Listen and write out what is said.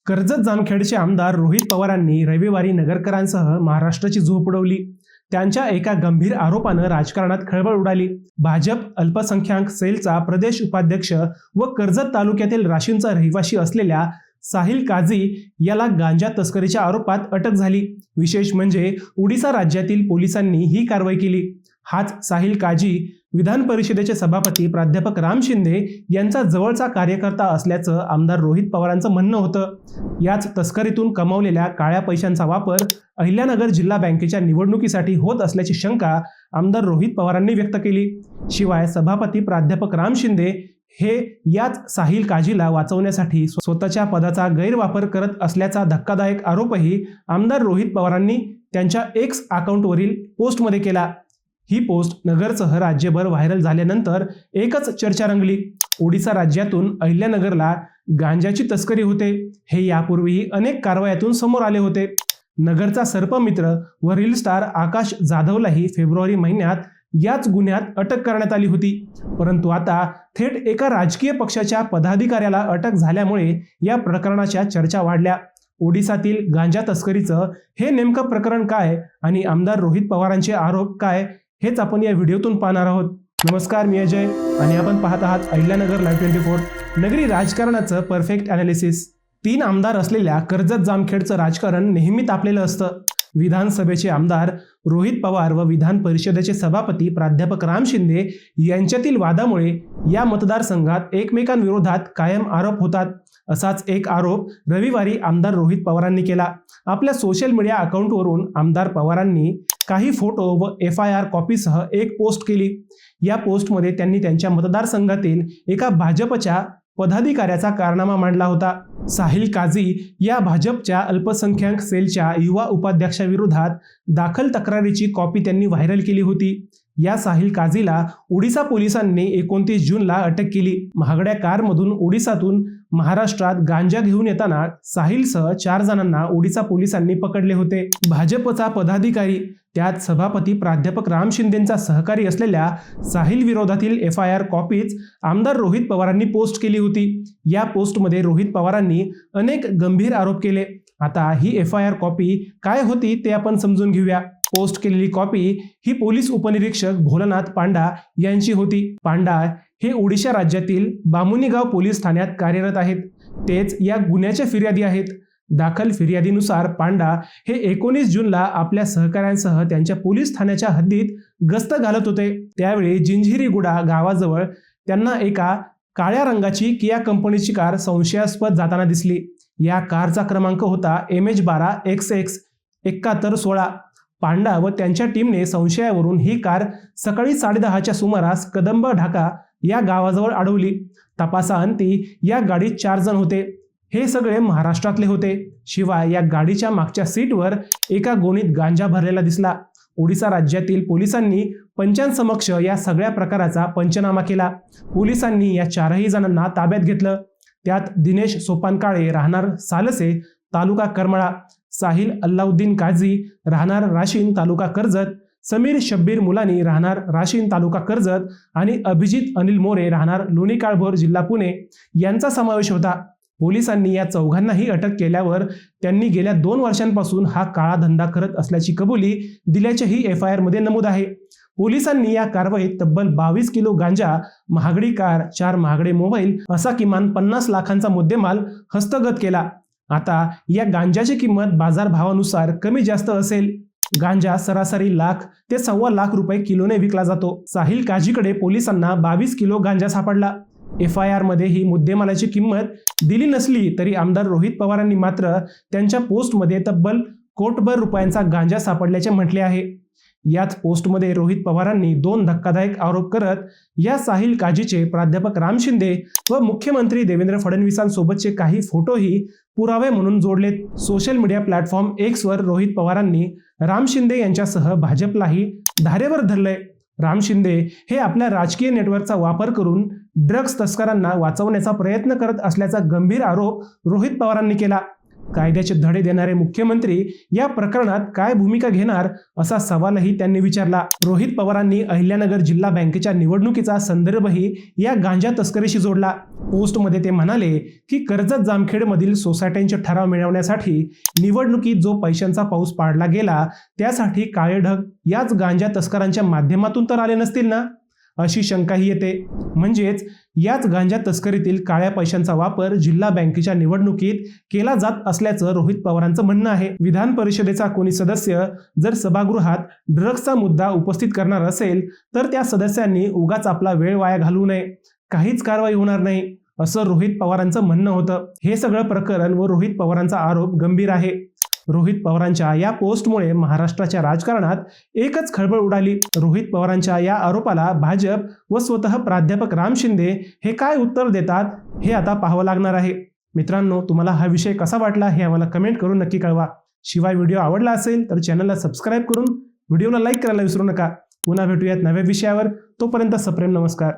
कर्जत जामखेडचे आमदार रोहित पवारांनी रविवारी नगरकरांसह महाराष्ट्राची झोप उडवली। त्यांच्या एका गंभीर आरोपानं राजकारणात खळबळ उडाली। भाजप अल्पसंख्याक सेलचा प्रदेश उपाध्यक्ष व कर्जत तालुक्यातील राशींचा रहिवासी असलेल्या साहिल काझी याला गांजा तस्करीच्या आरोपात अटक झाली। विशेष म्हणजे ओडिशा राज्यातील पोलिसांनी ही कारवाई केली। हाच साहिल काझी विधान परिषदेचे सभापती प्राध्यापक राम शिंदे यांचा जवळचा कार्यकर्ता असल्याचं आमदार रोहित पवारांचं म्हणणं होतं। याच तस्करीतून कमावलेल्या काळ्या पैशांचा वापर अहिल्यानगर जिल्हा बँकेच्या निवडणुकीसाठी होत असल्याची शंका आमदार रोहित पवारांनी व्यक्त केली। शिवाय सभापती प्राध्यापक राम शिंदे हे याच साहिल काझीला वाचवण्यासाठी स्वतःच्या पदाचा गैरवापर करत असल्याचा धक्कादायक आरोपही आमदार रोहित पवारांनी त्यांच्या एक्स अकाउंटवरील पोस्टमध्ये केला। ही पोस्ट नगरसह राज्यभर व्हायरल झाल्यानंतर एकच चर्चा रंगली। ओडिशा राज्यातून अहिल्यानगरला गांजाची तस्करी होते हे यापूर्वीही अनेक कारवायातून समोर आले होते। नगरचा सर्पमित्र व रील स्टार आकाश जाधवलाही फेब्रुवारी महिन्यात याच गुन्ह्यात अटक करण्यात आली होती। परंतु आता थेट एका राजकीय पक्षाच्या पदाधिकाऱ्याला अटक झाल्यामुळे या प्रकरणाच्या चर्चा वाढल्या। ओडिशातील गांजा तस्करीचं हे नेमकं प्रकरण काय आणि आमदार रोहित पवारांचे आरोप काय हेच आपण या व्हिडिओतून पाहणार आहोत। नमस्कार, मी अजय आणि आपण पाहत आहात अहिल्यानगर लाईव्ह 24 नगरी राजकारणाचं परफेक्ट ॲनालिसिस। 3 आमदार असलेल्या कर्जत जामखेडचं राजकारण नेहमी तापलेलं असतं। विधानसभेचे आमदार रोहित पवार व विधान परिषदेचे सभापती प्राध्यापक राम शिंदे यांच्यातील वादामुळे या मतदारसंघात एकमेकांविरोधात कायम आरोप होतात। असाच एक आरोप रविवारी आमदार रोहित पवारांनी केला। आपल्या सोशल मीडिया अकाउंटवरून आमदार पवारांनी काही फोटो व FIR कॉपीसह एक पोस्ट केली। या पोस्टमध्ये त्यांनी त्यांच्या मतदारसंघातील एका भाजपच्या पदाधिकाऱ्याचा कारनामा मांडला होता। साहिल काझी या भाजपच्या अल्पसंख्याक सेलच्या युवा उपाध्यक्षाविरोधात दाखल तक्रारीची कॉपी त्यांनी व्हायरल केली होती। या साहिल काझीला ओडिशा पोलिसांनी 29 जूनला अटक केली। महागड्या कारमधून ओडिशातून महाराष्ट्रात गांजा घेऊन येताना साहिलसह 4 जणांना ओडिशा पोलिसांनी पकडले होते। भाजपचा पदाधिकारी त्यात सभापती प्राध्यापक राम शिंदेंचा सहकारी असलेल्या साहिल विरोधातील FIR कॉपीज आमदार रोहित पवारांनी पोस्ट केली होती। या पोस्टमध्ये रोहित पवारांनी अनेक गंभीर आरोप केले। आता ही FIR कॉपी काय होती ते आपण समजून घेऊया। पोस्ट केलेली कॉपी ही पोलीस उपनिरीक्षक भोलानाथ पांडा यांची होती। पांडा हे ओडिशा राज्यातील बामुनीगाव पोलीस ठाण्यात कार्यरत आहेत। तेच या गुन्ह्याचे फिर्यादी आहेत। दाखल फिर्यादीनुसार पांडा हे 19 जूनला आपल्या सहकाऱ्यांसह त्यांच्या पोलीस ठाण्याच्या हद्दीत गस्त घालत होते। त्यावेळी जिंझिरीगुडा गावाजवळ त्यांना एका काळ्या रंगाची किया कंपनीची कार संशयास्पद जाताना दिसली। या कारचा क्रमांक होता MH12 XX 7116। पांडा व त्यांच्या टीमने संशयावरून ही कार सकाळी 10:30च्या सुमारास कदंब ढाका या गावाजवळ अडवली। तपासाअंती या गाडीत 4 जण होते। हे सगळे महाराष्ट्रातले होते। शिवाय या गाडीच्या मागच्या सीटवर एका गोणीत गांजा भरलेला दिसला। ओडिशा राज्यातील पोलिसांनी पंचांसमक्ष या सगळ्या प्रकाराचा पंचनामा केला। पोलिसांनी या 4ही जणांना ताब्यात घेतलं। त्यात दिनेश सोपानकाळे राहणार सालसे तालुका करमाळा, साहिल अल्लाउद्दीन काझी राहणार राशीन तालुका कर्जत, समीर शब्बीर मुलानी राहणार राशीन तालुका कर्जत आणि अभिजित अनिल मोरे राहणार लोणी काळभोर जिल्हा पुणे यांचा समावेश होता। पोलिसांनी या 4घांनाही अटक केल्यावर त्यांनी गेल्या 2 वर्षांपासून हा काळा धंदा करत असल्याची कबुली दिल्याचेही FIR मध्ये नमूद आहे। पोलिसांनी या कारवाईत तब्बल 22 किलो गांजा, महागडी कार, 4 महागडे मोबाईल असा किमान 50 लाखांचा मुद्देमाल हस्तगत केला। आता या गांजाची किंमत बाजारभावानुसार कमी जास्त असेल। गांजा सरासरी लाख ते 1.25 लाख रुपये किलोने विकला जातो। साहिल काझीकडे पोलिसांना 22 किलो गांजा सापडला। FIR मध्ये ही मुद्देमालाची किंमत दिली नसली तरी आमदार रोहित पवारांनी मात्र त्यांच्या पोस्टमध्ये तब्बल कोटभर रुपयांचा गांजा सापडल्याचे म्हटले आहे। याच पोस्टमध्ये रोहित पवारांनी 2 धक्कादायक आरोप करत या साहिल काझीचे प्राध्यापक राम शिंदे व मुख्यमंत्री देवेंद्र फडणवीसांसोबतचे काही फोटोही पुरावे म्हणून जोडलेत। सोशल मीडिया प्लॅटफॉर्म X वर रोहित पवारांनी राम शिंदे यांच्यासह भाजपलाही धारेवर धरलंय। राम शिंदे हे आपल्या राजकीय नेटवर्कचा वापर करून ड्रग्ज तस्करांना वाचवण्याचा प्रयत्न करत असल्याचा गंभीर आरोप रोहित पवारांनी केला। कायद्याचे धडे देणारे मुख्यमंत्री या प्रकरणात काय भूमिका घेणार असा सवालही त्यांनी विचारला. रोहित पवारांनी अहिल्यानगर जिल्हा बँकेच्या निवडणुकीचा संदर्भही या गांजा तस्करीशी जोडला. पोस्टमध्ये ते म्हणाले की कर्जत जामखेडमधील सोसायट्यांचे ठराव मिळवण्यासाठी निवडणुकीत जो पैशांचा पाऊस पाडला गेला त्यासाठी काळे ढग याच गांजा तस्करांच्या माध्यमातून तर आले नसतील ना, अशी शंकाही येते. म्हणजेच याच गांजा तस्करीतील काळ्या पैशांचा वापर जिल्हा बँकेच्या निवडणुकीत केला जात असल्याचं रोहित पवारांचं म्हणणं आहे. विधान परिषदेचा कोणी सदस्य जर सभागृहात ड्रग्सचा मुद्दा उपस्थित करणार असेल तर त्या सदस्यांनी उगाच आपला वेळ वाया घालवू नये, काहीच कारवाई होणार नाही असं रोहित पवारांचं म्हणणं होतं. हे सगळं प्रकरण व रोहित पवारांचा आरोप गंभीर आहे. रोहित पवारांच्या या पोस्टमुळे महाराष्ट्राच्या राजकारणात एकच खळबळ उडाली. रोहित पवारांच्या या आरोपाला भाजप व स्वतः प्राध्यापक राम शिंदे हे काय उत्तर देतात हे आता पाहावं लागणार आहे. मित्रांनो, तुम्हाला हा विषय कसा वाटला हे आम्हाला कमेंट करून नक्की कळवा. शिवाय व्हिडिओ आवडला असेल तर चॅनलला सबस्क्राईब करून व्हिडिओला लाईक करायला विसरू नका. पुन्हा भेटूयात नव्या विषयावर. तोपर्यंत सप्रेम नमस्कार.